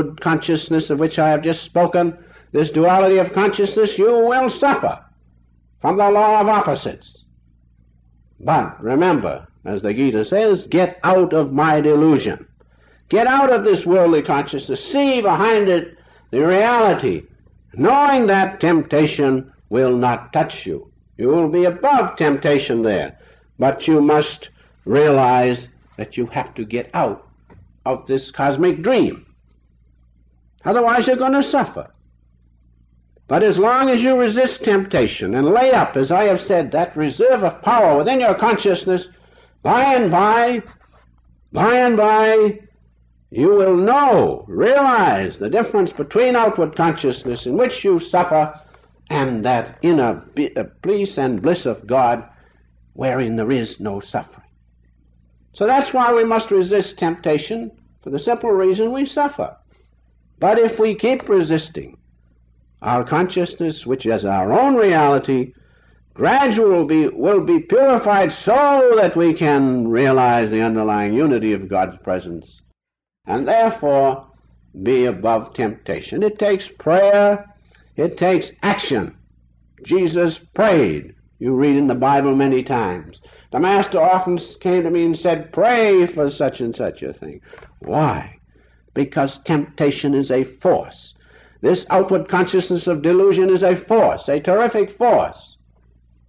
consciousness of which I have just spoken, this duality of consciousness, you will suffer from the law of opposites. But remember, as the Gita says, get out of my delusion. Get out of this worldly consciousness. See behind it the reality, knowing that temptation will not touch you. You will be above temptation there. But you must realize that you have to get out of this cosmic dream. Otherwise you're going to suffer. But as long as you resist temptation and lay up, as I have said, that reserve of power within your consciousness, by and by, you will realize the difference between outward consciousness in which you suffer and that inner peace and bliss of God wherein there is no suffering. So that's why we must resist temptation, for the simple reason we suffer. But if we keep resisting, our consciousness, which is our own reality, gradually will be purified so that we can realize the underlying unity of God's presence and therefore be above temptation. It takes prayer. It takes action. Jesus prayed. You read in the Bible many times. The Master often came to me and said, pray for such and such a thing. Why? Because temptation is a force. This outward consciousness of delusion is a force, a terrific force.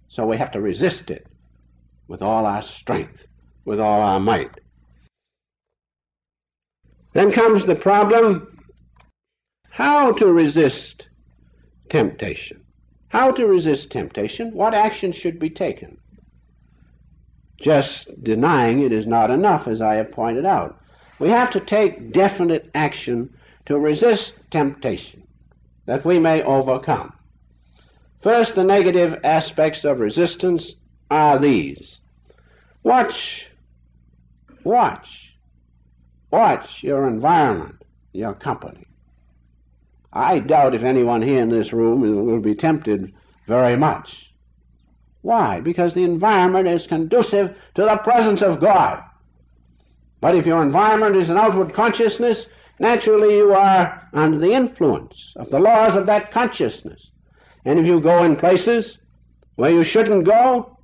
So we have to resist it with all our strength, with all our might. Then comes the problem, how to resist temptation. How to resist temptation? What action should be taken? Just denying it is not enough, as I have pointed out. We have to take definite action to resist temptation, that we may overcome. First, the negative aspects of resistance are these. Watch your environment, your company. I doubt if anyone here in this room will be tempted very much. Why? Because the environment is conducive to the presence of God. But if your environment is an outward consciousness, naturally you are under the influence of the laws of that consciousness. And if you go in places where you shouldn't go,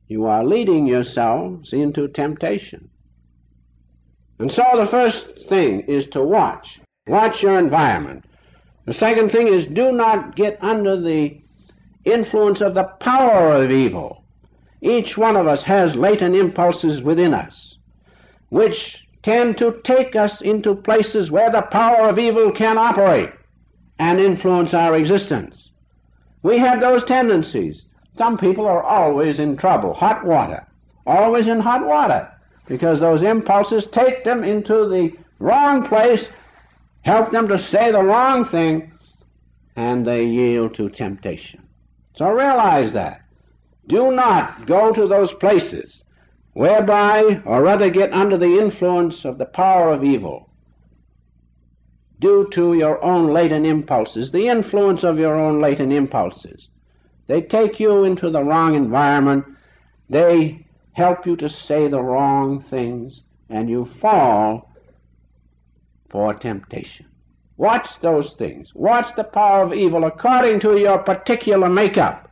you are leading yourselves into temptation. And so the first thing is to watch. Watch your environment. The second thing is do not get under the influence of the power of evil. Each one of us has latent impulses within us, which tend to take us into places where the power of evil can operate and influence our existence. We have those tendencies. Some people are always in trouble, hot water, always in hot water, because those impulses take them into the wrong place, help them to say the wrong thing, and they yield to temptation. So realize that. Do not go to those places whereby, or rather get under the influence of the power of evil due to your own latent impulses, the influence of your own latent impulses. They take you into the wrong environment. They help you to say the wrong things, and you fall for temptation. Watch those things. Watch the power of evil according to your particular makeup.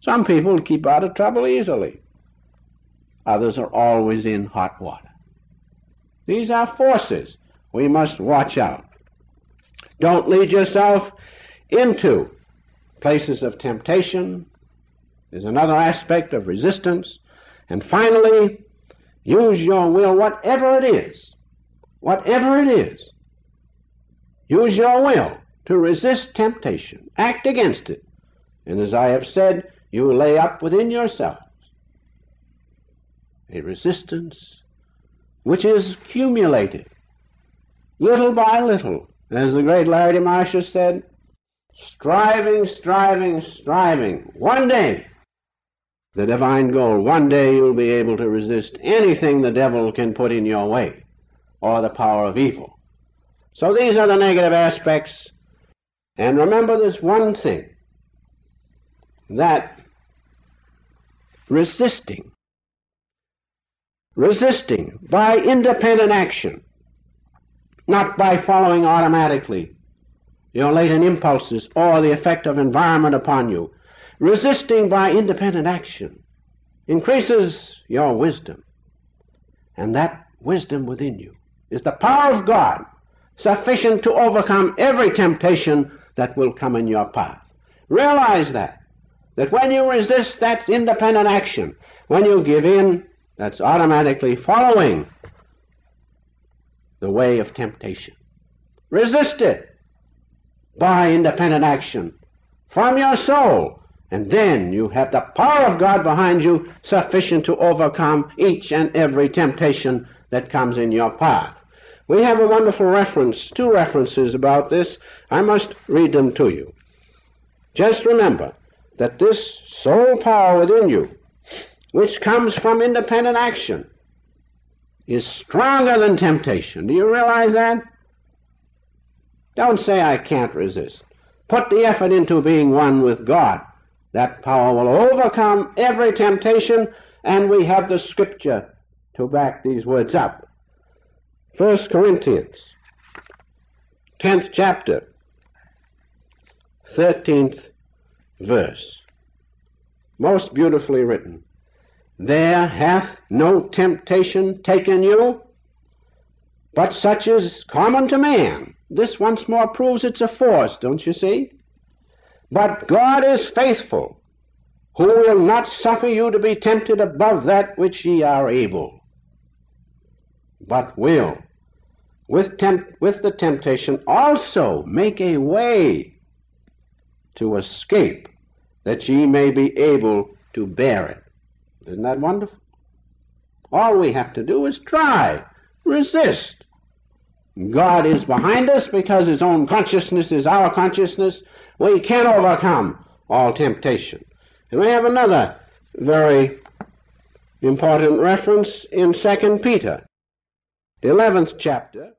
Some people keep out of trouble easily. Others are always in hot water. These are forces we must watch out. Don't lead yourself into places of temptation. There's another aspect of resistance. And finally, use your will, whatever it is. Whatever it is. Use your will to resist temptation. Act against it. And as I have said, you lay up within yourselves a resistance which is accumulated little by little. As the great Larry DeMarcia said, striving. One day, the divine goal, one day you'll be able to resist anything the devil can put in your way or the power of evil. So these are the negative aspects. And remember this one thing, that resisting by independent action not by following automatically your latent impulses or the effect of environment upon you. Resisting by independent action increases your wisdom. And that wisdom within you is the power of God, sufficient to overcome every temptation that will come in your path. Realize that when you resist, that's independent action. When you give in, that's automatically following the way of temptation. Resist it by independent action from your soul, and then you have the power of God behind you, sufficient to overcome each and every temptation that comes in your path. We have a wonderful reference, two references about this. I must read them to you. Just remember that this soul power within you, which comes from independent action, is stronger than temptation. Do you realize that? Don't say, I can't resist. Put the effort into being one with God. That power will overcome every temptation, and we have the scripture to back these words up. 1 Corinthians, 10th chapter, 13th verse. Most beautifully written. There hath no temptation taken you, but such is common to man. This once more proves it's a force, don't you see? But God is faithful, who will not suffer you to be tempted above that which ye are able, but will, with the temptation, also make a way to escape, that ye may be able to bear it. Isn't that wonderful? All we have to do is try, resist. God is behind us because his own consciousness is our consciousness. We can overcome all temptation. And we have another very important reference in 2 Peter, the 11th chapter.